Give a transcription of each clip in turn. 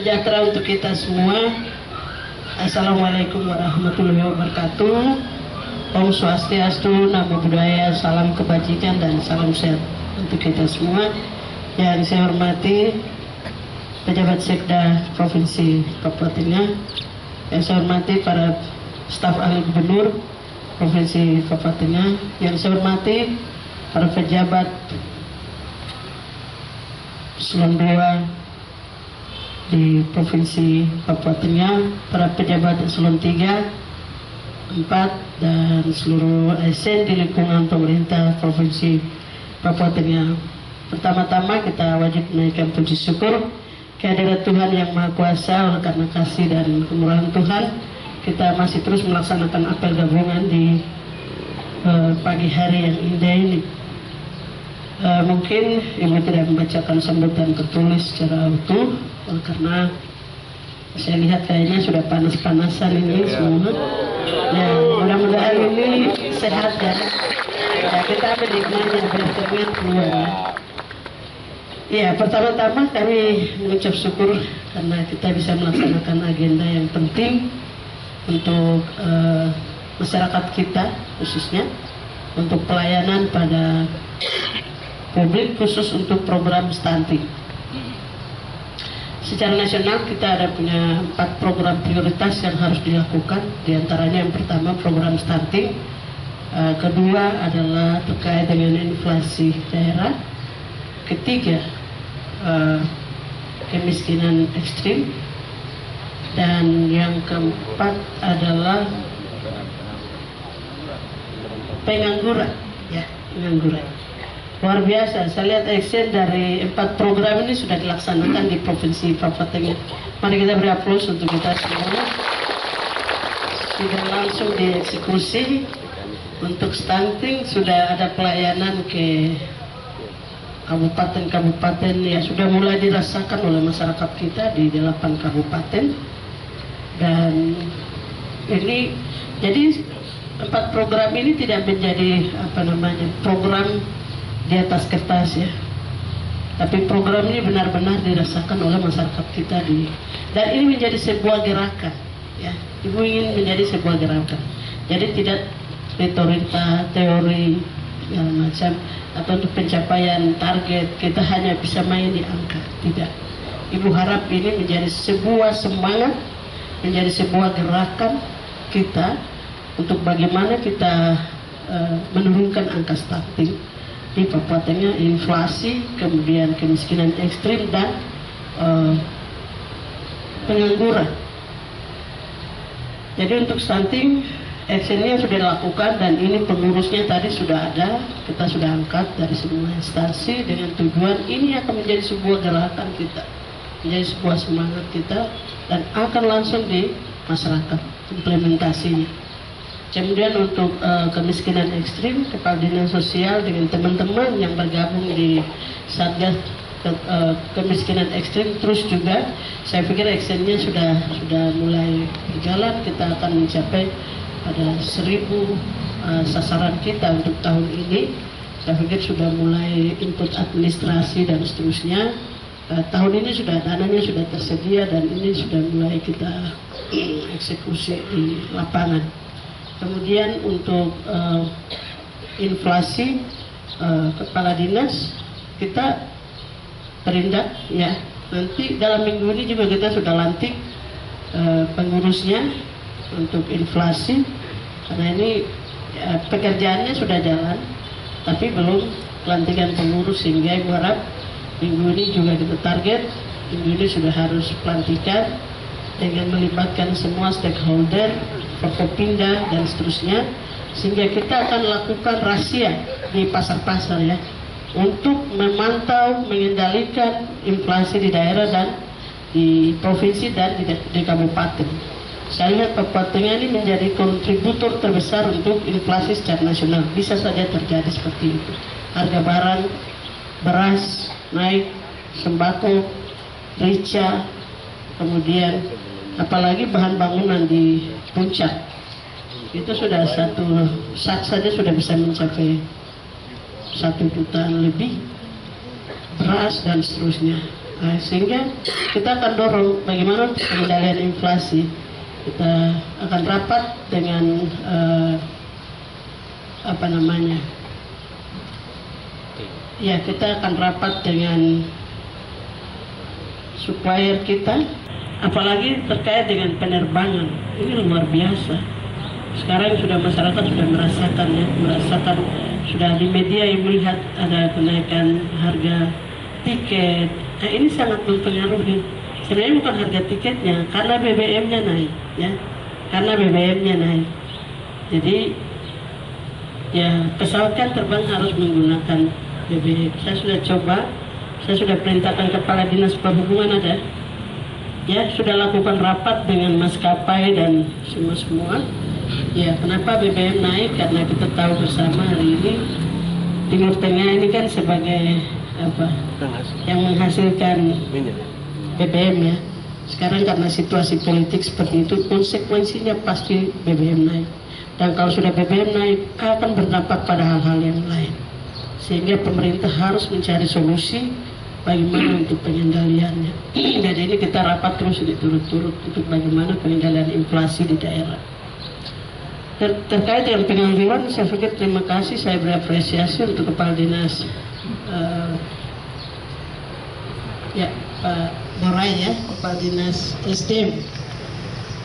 sejahtera untuk kita semua. Assalamualaikum warahmatullahi wabarakatuh. Om Swastiastu, Namo Buddhaya, salam kebajikan dan salam sehat untuk kita semua. Yang saya hormati pejabat Sekda Provinsi Papua Tengah, yang saya hormati para staf ahli gubernur Provinsi Papua Tengah, yang saya hormati para pejabat Eselon 2 di Provinsi Papua Tengah, para pejabat Eselon 3, 4 dan seluruh ASN di lingkungan pemerintah Provinsi Papua Tengah. Pertama-tama kita wajib menaikkan puji syukur kehadirat Tuhan yang Maha Kuasa. Oleh karena kasih dan kemurahan Tuhan, kita masih terus melaksanakan apel gabungan di pagi hari yang indah ini. Mungkin Ibu tidak membacakan sambutan tertulis secara utuh, karena saya lihat kayaknya sudah panas-panasan ini semua. Ya, mudah-mudahan ini sehat ya. Kita menikmati berkenan keluar. Ya, pertama-tama kami mengucap syukur karena kita bisa melaksanakan agenda yang penting untuk masyarakat kita, khususnya untuk pelayanan pada publik, khusus untuk program stunting. Secara nasional kita ada punya 4 program prioritas yang harus dilakukan. Di antaranya yang pertama program stunting, kedua adalah terkait dengan inflasi daerah, ketiga kemiskinan ekstrim, dan yang keempat adalah pengangguran. Ya, pengangguran. Luar biasa, saya lihat action dari 4 program ini sudah dilaksanakan di Provinsi Papua Tengah. Mari kita beri aplaus untuk kita semua. Sudah langsung dieksekusi. Untuk stunting sudah ada pelayanan ke kabupaten-kabupaten, ya sudah mulai dirasakan oleh masyarakat kita di 8 kabupaten. Dan ini jadi 4 program ini tidak menjadi program di atas kertas ya, tapi program ini benar-benar dirasakan oleh masyarakat kita dan ini menjadi sebuah gerakan ya. Ibu ingin menjadi sebuah gerakan, jadi tidak retorika, teori segala macam, atau untuk pencapaian target kita hanya bisa main di angka. Tidak, Ibu harap ini menjadi sebuah semangat, menjadi sebuah gerakan kita untuk bagaimana kita menurunkan angka stunting di Papua Tengah, inflasi, kemudian kemiskinan ekstrim dan pengangguran. Jadi untuk stunting actionnya sudah dilakukan dan ini pengurusnya tadi sudah ada, kita sudah angkat dari semua instansi dengan tujuan ini akan menjadi sebuah gerakan kita, menjadi sebuah semangat kita dan akan langsung di masyarakat implementasinya. Kemudian untuk kemiskinan ekstrim, Kepala Dinas Sosial dengan teman-teman yang bergabung di Satgas kemiskinan ekstrim terus juga, saya pikir actionnya sudah mulai berjalan. Kita akan mencapai pada 1000 sasaran kita untuk tahun ini. Saya pikir sudah mulai input administrasi dan seterusnya. Tahun ini sudah dananya sudah tersedia dan ini sudah mulai kita eksekusi di lapangan. Kemudian untuk inflasi, Kepala Dinas kita terindak ya. Nanti dalam minggu ini juga kita sudah lantik pengurusnya untuk inflasi, karena ini pekerjaannya sudah jalan tapi belum pelantikan pengurus, sehingga Ibu harap minggu ini juga kita target, minggu ini sudah harus pelantikan dengan melibatkan semua stakeholder, Forkopimda dan seterusnya, sehingga kita akan lakukan rahasia di pasar-pasar ya, untuk memantau, mengendalikan inflasi di daerah dan di provinsi dan di kabupaten. Saya lihat Papua Tengah ini menjadi kontributor terbesar untuk inflasi secara nasional. Bisa saja terjadi seperti itu. Harga barang, beras naik, sembako, rica, kemudian apalagi bahan bangunan di puncak. Itu sudah satu sak saja sudah bisa mencapai 1 jutaan lebih, beras dan seterusnya. Sehingga kita akan dorong bagaimana untuk pengendalian inflasi. Kita akan rapat dengan kita akan rapat dengan supplier kita, apalagi terkait dengan penerbangan. Ini luar biasa. Sekarang sudah masyarakat sudah merasakan sudah di media yang melihat ada kenaikan harga tiket. Ini sangat mempengaruhi. Sebenarnya bukan harga tiketnya, karena BBM-nya naik, ya. Karena BBM-nya naik. Jadi ya pesawat kan terbang harus menggunakan BBM. Saya sudah perintahkan kepala dinas perhubungan ada, ya sudah lakukan rapat dengan maskapai dan semua. Ya kenapa BBM naik? Karena kita tahu bersama hari ini Timur Tengah ini kan sebagai yang menghasilkan BBM, ya. Sekarang karena situasi politik seperti itu, konsekuensinya pasti BBM naik. Dan kalau sudah BBM naik, akan berdampak pada hal-hal yang lain. Sehingga pemerintah harus mencari solusi bagaimana untuk pengendaliannya. Dan ini kita rapat terus diturut-turut untuk bagaimana pengendalian inflasi di daerah. Terkait dengan pengangguran, saya pikir terima kasih, saya berapresiasi untuk Kepala Dinas Pak Morai, ya, Kepala Dinas SDM,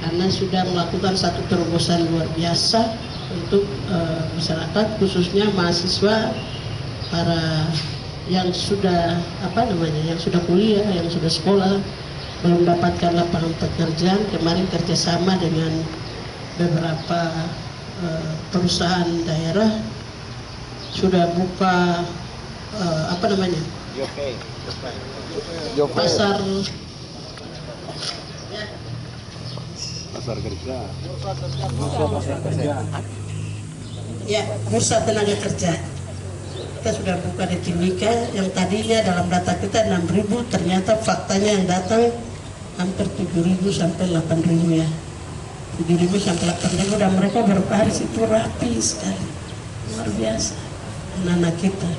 karena sudah melakukan satu terobosan luar biasa untuk masyarakat, khususnya mahasiswa, para yang sudah yang sudah kuliah, yang sudah sekolah, belum mendapatkan lapangan pekerjaan. Kemarin kerjasama dengan beberapa perusahaan daerah sudah buka pasar kerja, ya, bursa tenaga kerja. Kita sudah buka di Timika, yang tadinya dalam data kita 6.000, ternyata faktanya yang datang hampir 7.000 sampai 8.000, ya. 7.000 sampai 8.000, dan mereka berbaris itu rapi sekali, luar biasa anak-anak kita.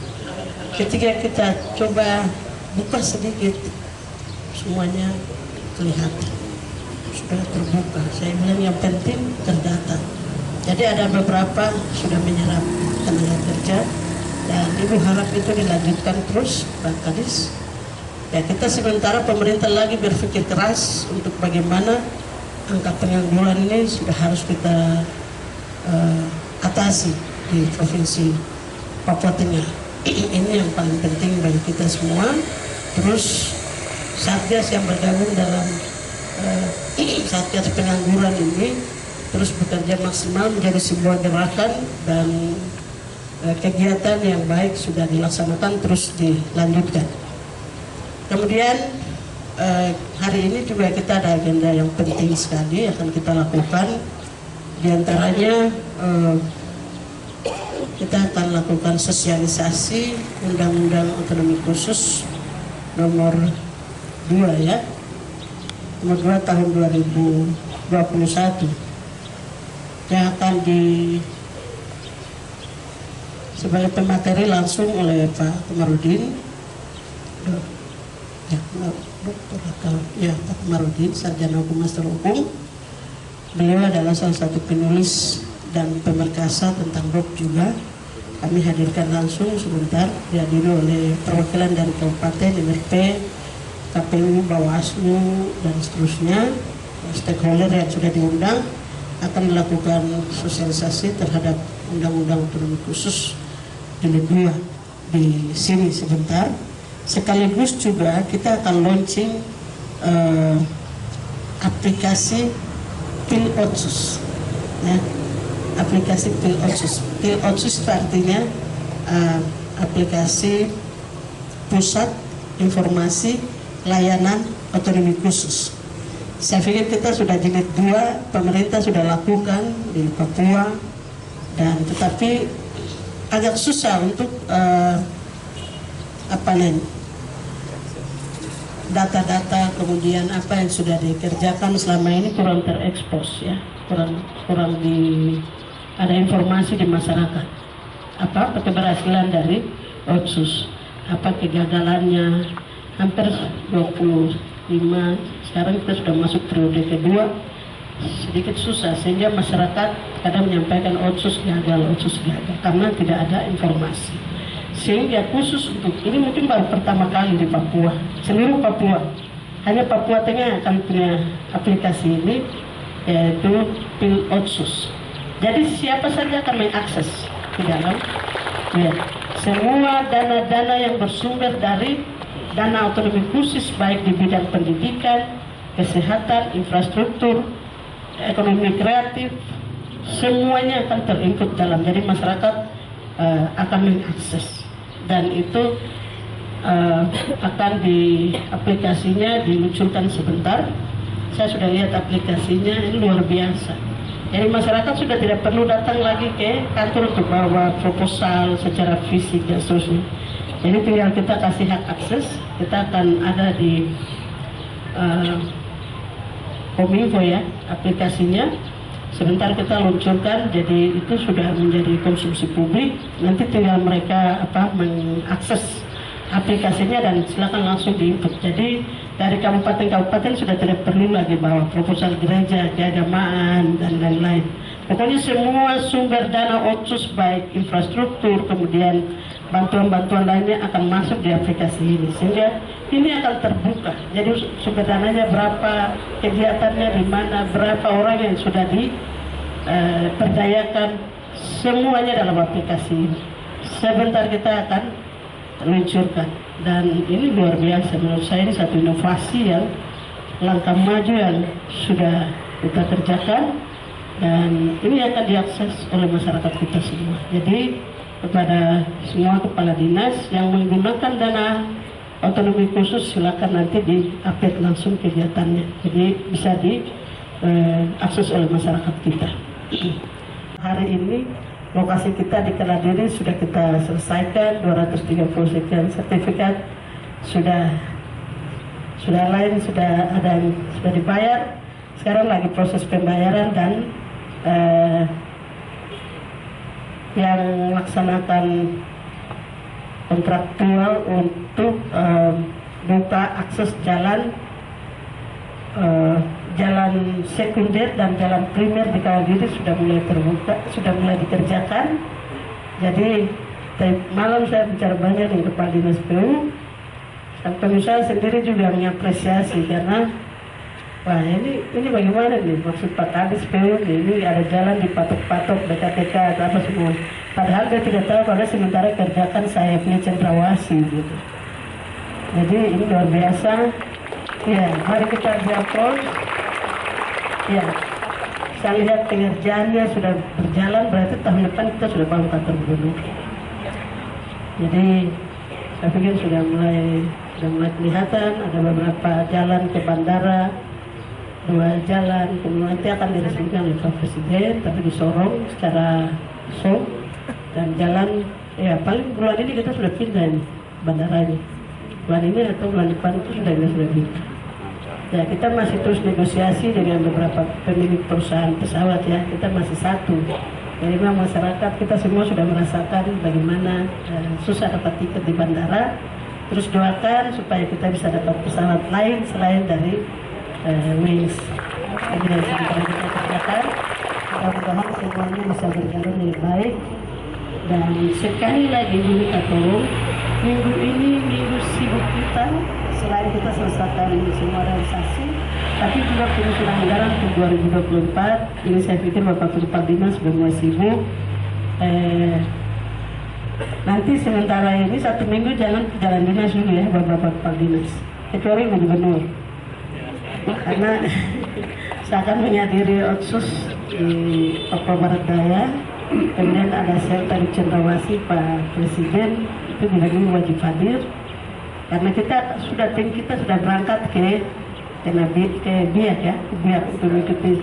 Ketika kita coba buka sedikit, semuanya kelihatan sudah terbuka. Saya bilang yang penting terdata. Jadi ada beberapa sudah menyerap tenaga kerja, dan Ibu harap itu dilanjutkan terus, Pak Kadis. Ya, kita sementara pemerintah lagi berpikir keras untuk bagaimana angka pengangguran ini sudah harus kita atasi di Provinsi Papua Tengah. Ini yang paling penting bagi kita semua. Terus Satgas yang bergabung dalam Satgas pengangguran ini terus bekerja maksimal menjadi sebuah gerakan, dan kegiatan yang baik sudah dilaksanakan, terus dilanjutkan. Kemudian hari ini juga kita ada agenda yang penting sekali akan kita lakukan. Di antaranya kita akan lakukan sosialisasi Undang-Undang Otonomi Khusus nomor 2, ya, nomor 2 tahun 2021, yang akan sebagai pemateri langsung oleh Pak Komarudin, Pak Komarudin, Sarjana Hukum Master Hukum. Beliau adalah salah satu penulis dan pemerkasa tentang RUK juga. Kami hadirkan langsung sebentar, dihadiri oleh perwakilan dari Kabupaten, MRP, KPU, Bawaslu, dan seterusnya. Stakeholder yang sudah diundang akan melakukan sosialisasi terhadap Undang-Undang Otonomi Khusus Jilid 2 di sini sebentar. Sekaligus juga kita akan launching aplikasi PIL-Otsus, ya, aplikasi PIL-Otsus. PIL-Otsus itu artinya aplikasi Pusat Informasi Layanan Otonomi Khusus. Saya pikir kita sudah jilid 2, pemerintah sudah lakukan di Papua, dan tetapi agak susah untuk data-data, kemudian apa yang sudah dikerjakan selama ini kurang terekspos, ya, kurang ada informasi di masyarakat. Apa keberhasilan dari Otsus, apa kegagalannya, hampir 25, sekarang kita sudah masuk periode kedua, sedikit susah sehingga masyarakat kadang menyampaikan otsus gagal karena tidak ada informasi. Sehingga khusus untuk ini mungkin baru pertama kali di Papua, seluruh Papua, hanya Papua Tengah akan punya aplikasi ini, yaitu Pil Otsus. Jadi siapa saja akan mengakses di dalam ya, semua dana-dana yang bersumber dari dana otonomi khusus, baik di bidang pendidikan, kesehatan, infrastruktur, ekonomi kreatif, semuanya akan terinput dalam. Jadi masyarakat akan mengakses, dan itu akan di aplikasinya diluncurkan sebentar. Saya sudah lihat aplikasinya, ini luar biasa. Jadi masyarakat sudah tidak perlu datang lagi ke kantor untuk bawa proposal secara fisik dan seterusnya. Jadi tinggal kita kasih hak akses, kita akan ada di Kominfo ya aplikasinya. Sebentar kita luncurkan, jadi itu sudah menjadi konsumsi publik. Nanti tinggal mereka mengakses aplikasinya dan silakan langsung diinput. Jadi dari kabupaten-kabupaten sudah tidak perlu lagi bawa proposal gereja, keagamaan dan lain-lain. Pokoknya semua sumber dana otsus baik infrastruktur kemudian bantuan-bantuan lainnya akan masuk di aplikasi ini, sehingga ini akan terbuka. Jadi sumber dananya berapa, kegiatannya di mana, berapa orang yang sudah diperdayakan, semuanya dalam aplikasi ini. Sebentar kita akan luncurkan, dan ini luar biasa menurut saya. Ini satu inovasi yang langkah maju yang sudah kita kerjakan, dan ini akan diakses oleh masyarakat kita semua. Jadi kepada semua kepala dinas yang menggunakan dana otonomi khusus, silakan nanti di-update langsung kegiatannya, jadi bisa diakses oleh masyarakat kita. Hari ini lokasi kita di Keladiri sudah kita selesaikan, 230 sekian sertifikat sudah lain, sudah ada yang sudah dibayar. Sekarang lagi proses pembayaran, dan yang melaksanakan kontraktual untuk buka akses jalan jalan sekunder dan jalan primer di Keladiri sudah mulai terbuka, sudah mulai dikerjakan. Jadi malam saya bicara banyak dengan Kepala Dinas PU, dan pengusaha sendiri juga mengapresiasi karena wah ini bagaimana nih maksud Pak Kadis PU, ini ada jalan dipatok-patok BKTK atau apa semua. Padahal dia tidak tahu pada sementara kerjakan sayapnya Cendrawasih gitu. Jadi ini luar biasa. Ya, mari kita diaprol. Ya, saya lihat pengerjaannya sudah berjalan, berarti tahun depan kita sudah bangun kantor gubernur. Jadi saya pikir sudah mulai kelihatan. Ada beberapa jalan ke bandara, 2 jalan, kemudian nanti akan diresmikan oleh Pak Presiden, tapi di Sorong secara soft. Dan jalan, ya paling bulan ini kita sudah pindah nih bandaranya. Bulan ini atau bulan depan itu sudah pindah. Ya, kita masih terus negosiasi dengan beberapa pemilik perusahaan pesawat ya. Kita masih satu. Jadi memang masyarakat kita semua sudah merasakan bagaimana susah dapat tiket di bandara. Terus doakan supaya kita bisa dapat pesawat lain selain dari Wings. Jadi dari sementara kita kerjakan, mudah-mudahan semuanya bisa berjalan dengan baik. Dan sekali lagi minta tolong, minggu ini minggu sibuk kita. Selain kita selesaikan semua realisasi, tapi juga penyusunan anggaran untuk 2024. Ini saya pikir Bapak Kepala Dinas sudah mulai sibuk. Nanti sementara ini 1 minggu jangan jalan dinas dulu ya Bapak Kepala Dinas, kecuali gubernur. Karena saya akan menghadiri otsus di Papua Barat Daya. Kemudian ada serta di Cendrawasih Pak Presiden, itu juga wajib hadir. Karena kita sudah berangkat ke Biak ya, Biak untuk mengikuti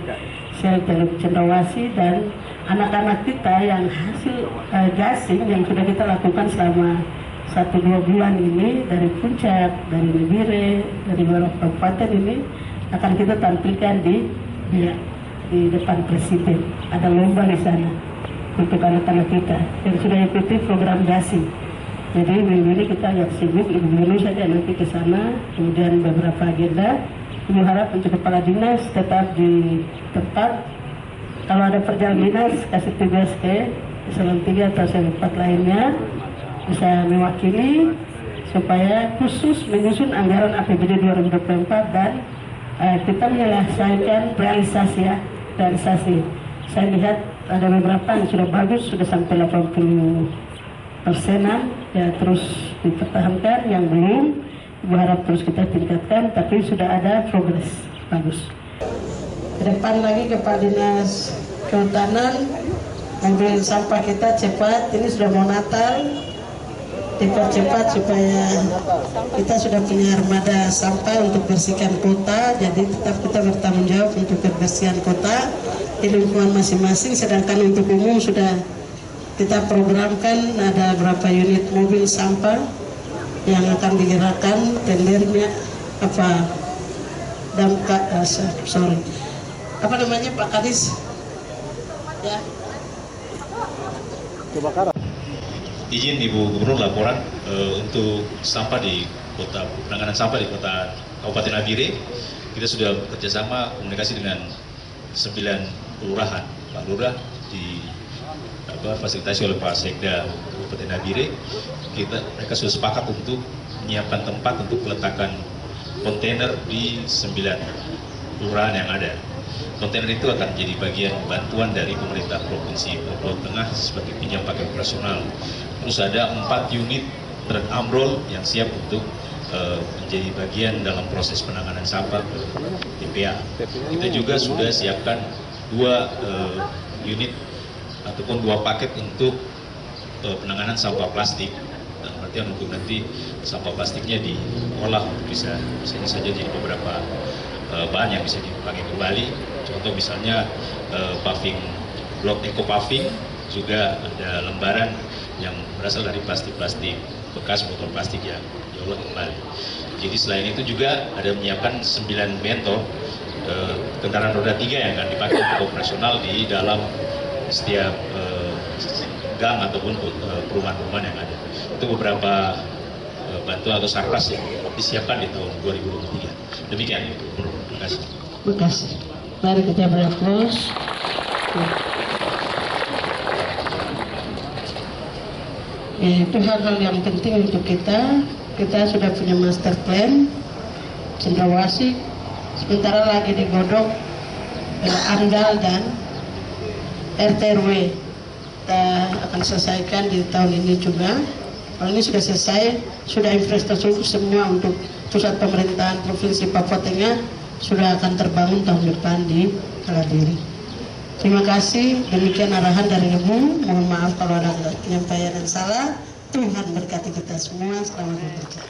sel Cendrawasih, dan anak-anak kita yang hasil gasing yang sudah kita lakukan selama 1-2 bulan ini dari Puncak, dari Lebire, dari beberapa kabupaten ini akan kita tampilkan di Biak, di depan Presiden. Ada lomba di sana untuk anak-anak kita yang sudah ikuti program gasing. Jadi minggu ini kita agak sibuk, Ibu dulu saja nanti ke sana, kemudian beberapa agenda. Ibu harap untuk kepala dinas tetap di tempat. Kalau ada perjalanan dinas, kasih tugas ke eselon 3 atau eselon 4 lainnya, bisa mewakili supaya khusus menyusun anggaran APBD 2024 dan kita menyelesaikan realisasi. Saya lihat ada beberapa yang sudah bagus, sudah sampai 80%-an, ya terus dipertahankan. Yang belum, Ibu harap terus kita tingkatkan, tapi sudah ada progres bagus. Ke depan lagi Kepala Dinas Kehutanan, mobil sampah kita cepat, ini sudah mau Natal, dipercepat supaya kita sudah punya armada sampah untuk bersihkan kota. Jadi tetap kita bertanggung jawab untuk kebersihan kota di lingkungan masing-masing. Sedangkan untuk umum sudah kita programkan ada berapa unit mobil sampah yang akan digerakkan, tendernya apa apa namanya Pak Kadis ya. Izin Ibu Gubernur laporan untuk sampah di kota, penanganan sampah di kota Kabupaten Nabire. Kita sudah bekerjasama komunikasi dengan 9 kelurahan. Pak Lurah fasilitasi oleh Pak Sekda Kabupaten Nabire. Mereka sudah sepakat untuk menyiapkan tempat untuk peletakan kontainer di 9 kelurahan yang ada. Kontainer itu akan menjadi bagian bantuan dari pemerintah Provinsi Papua Tengah sebagai pinjam pakai operasional. Terus ada 4 unit truk amrol yang siap untuk menjadi bagian dalam proses penanganan sampah ke TPA. Kita juga sudah siapkan 2 unit ataupun 2 paket untuk penanganan sampah plastik. Dan artinya untuk nanti sampah plastiknya diolah bisa saja jadi beberapa bahan yang bisa dipakai kembali. Contoh misalnya paving, blok eco paving, juga ada lembaran yang berasal dari plastik-plastik bekas botol plastik yang diolah kembali. Jadi selain itu juga ada menyiapkan 9 bentor kendaraan roda 3 yang akan dipakai untuk operasional di dalam setiap gang ataupun perumahan-perumahan yang ada. Itu beberapa bantuan atau sarkas yang disiapkan di tahun 2023. Demikian, terima kasih. Terima kasih. Mari kita beraplaus. Itu hal-hal yang penting untuk kita. Kita sudah punya master plan cendrawasih, sementara lagi digodok AMDAL dan RT/RW. Kita akan selesaikan di tahun ini juga. Kalau ini sudah selesai, sudah infrastruktur semua untuk pusat pemerintahan Provinsi Papua Tengah sudah akan terbangun tahun depan di Kaladiri. Terima kasih, demikian arahan dari Ibu. Mohon maaf kalau ada penyampaian yang salah. Tuhan berkati kita semua. Selamat bekerja.